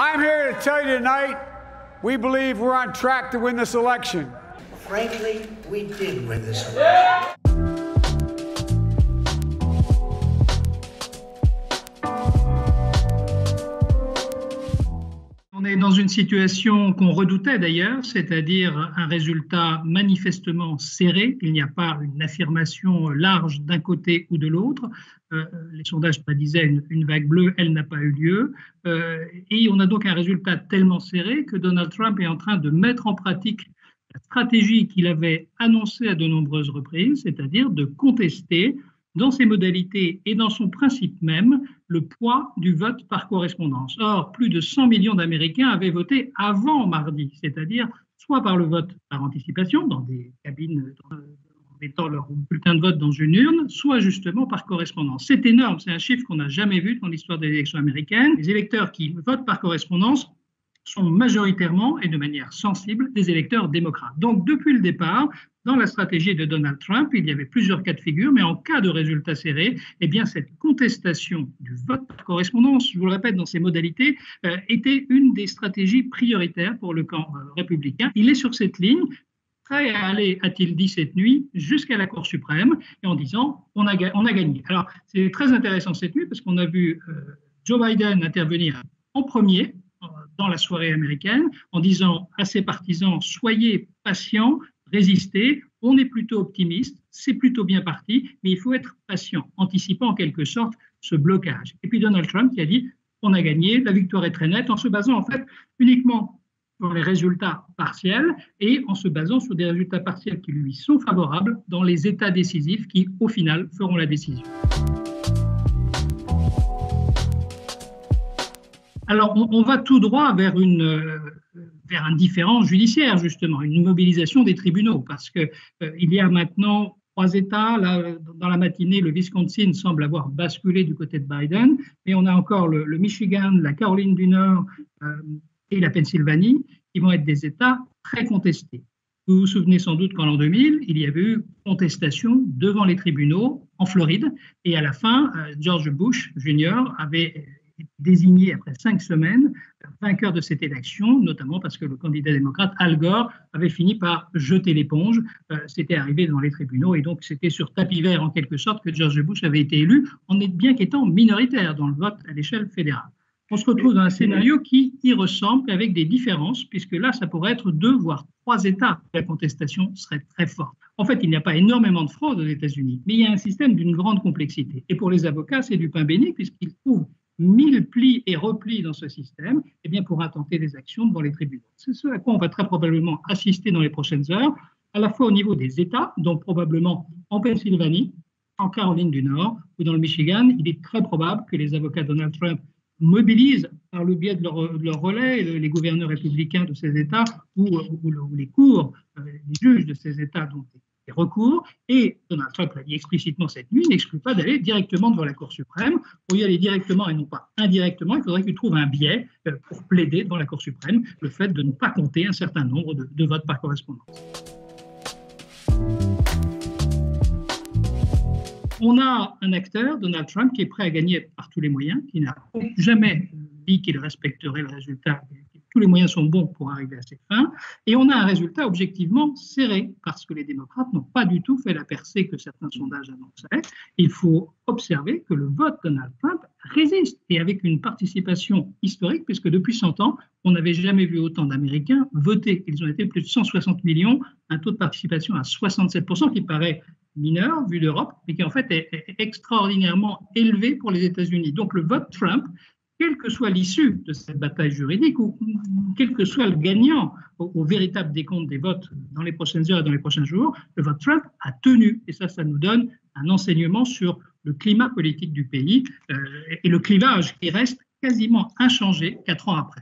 I'm here to tell you tonight, we believe we're on track to win this election. Frankly, we did win this election. On est dans une situation qu'on redoutait d'ailleurs, c'est-à-dire un résultat manifestement serré. Il n'y a pas une affirmation large d'un côté ou de l'autre. Les sondages prédisaient une vague bleue, elle n'a pas eu lieu. Et on a donc un résultat tellement serré que Donald Trump est en train de mettre en pratique la stratégie qu'il avait annoncée à de nombreuses reprises, c'est-à-dire de contester dans ses modalités et dans son principe même, le poids du vote par correspondance. Or, plus de 100 millions d'Américains avaient voté avant mardi, c'est-à-dire soit par le vote par anticipation, dans des cabines, en mettant leur bulletin de vote dans une urne, soit justement par correspondance. C'est énorme, c'est un chiffre qu'on n'a jamais vu dans l'histoire des élections américaines. Les électeurs qui votent par correspondance sont majoritairement et de manière sensible des électeurs démocrates. Donc, depuis le départ, dans la stratégie de Donald Trump, il y avait plusieurs cas de figure, mais en cas de résultat serré, eh bien, cette contestation du vote par correspondance, je vous le répète, dans ses modalités, était une des stratégies prioritaires pour le camp républicain. Il est sur cette ligne, prêt à aller, a-t-il dit cette nuit, jusqu'à la Cour suprême, et en disant on a gagné. Alors, c'est très intéressant cette nuit, parce qu'on a vu Joe Biden intervenir en premier, dans la soirée américaine, en disant à ses partisans, soyez patients, résistez, on est plutôt optimiste, c'est plutôt bien parti, mais il faut être patient, anticipant en quelque sorte ce blocage. Et puis Donald Trump qui a dit, on a gagné, la victoire est très nette, en se basant en fait uniquement sur les résultats partiels et en se basant sur des résultats partiels qui lui sont favorables dans les États décisifs qui, au final, feront la décision. Alors, on va tout droit vers un différend judiciaire, justement, une mobilisation des tribunaux, parce qu'il y a maintenant 3 États. Là, dans la matinée, le Wisconsin semble avoir basculé du côté de Biden, mais on a encore le Michigan, la Caroline du Nord et la Pennsylvanie, qui vont être des États très contestés. Vous vous souvenez sans doute qu'en l'an 2000, il y avait eu contestation devant les tribunaux en Floride, et à la fin, George Bush Jr. avait désigné après 5 semaines vainqueur de cette élection, notamment parce que le candidat démocrate Al Gore avait fini par jeter l'éponge. C'était arrivé devant les tribunaux et donc c'était sur tapis vert en quelque sorte que George Bush avait été élu, bien qu'étant minoritaire dans le vote à l'échelle fédérale. On se retrouve dans un scénario qui y ressemble avec des différences, puisque là, ça pourrait être 2 voire 3 États où la contestation serait très forte. En fait, il n'y a pas énormément de fraude aux États-Unis, mais il y a un système d'une grande complexité. Et pour les avocats, c'est du pain béni, puisqu'ils trouvent 1000 plis et replis dans ce système pour intenter des actions devant les tribunaux. C'est ce à quoi on va très probablement assister dans les prochaines heures, à la fois au niveau des États, donc probablement en Pennsylvanie, en Caroline du Nord ou dans le Michigan. Il est très probable que les avocats Donald Trump mobilisent par le biais de leur relais les gouverneurs républicains de ces États ou les cours, les juges de ces États dont des recours, et Donald Trump l'a dit explicitement cette nuit, n'exclut pas d'aller directement devant la Cour suprême. Pour y aller directement et non pas indirectement, il faudrait qu'il trouve un biais pour plaider devant la Cour suprême le fait de ne pas compter un certain nombre de votes par correspondance. On a un acteur, Donald Trump, qui est prêt à gagner par tous les moyens, qui n'a jamais dit qu'il respecterait le résultat. Tous les moyens sont bons pour arriver à ses fins. Et on a un résultat objectivement serré, parce que les démocrates n'ont pas du tout fait la percée que certains sondages annonçaient. Il faut observer que le vote Donald Trump résiste, et avec une participation historique, puisque depuis 100 ans, on n'avait jamais vu autant d'Américains voter. Ils ont été plus de 160 millions, un taux de participation à 67%, qui paraît mineur vu d'Europe, mais qui en fait est extraordinairement élevé pour les États-Unis. Donc le vote Trump, quelle que soit l'issue de cette bataille juridique ou quel que soit le gagnant au véritable décompte des votes dans les prochaines heures et dans les prochains jours, le vote Trump a tenu. Et ça nous donne un enseignement sur le climat politique du pays et le clivage qui reste quasiment inchangé 4 ans après.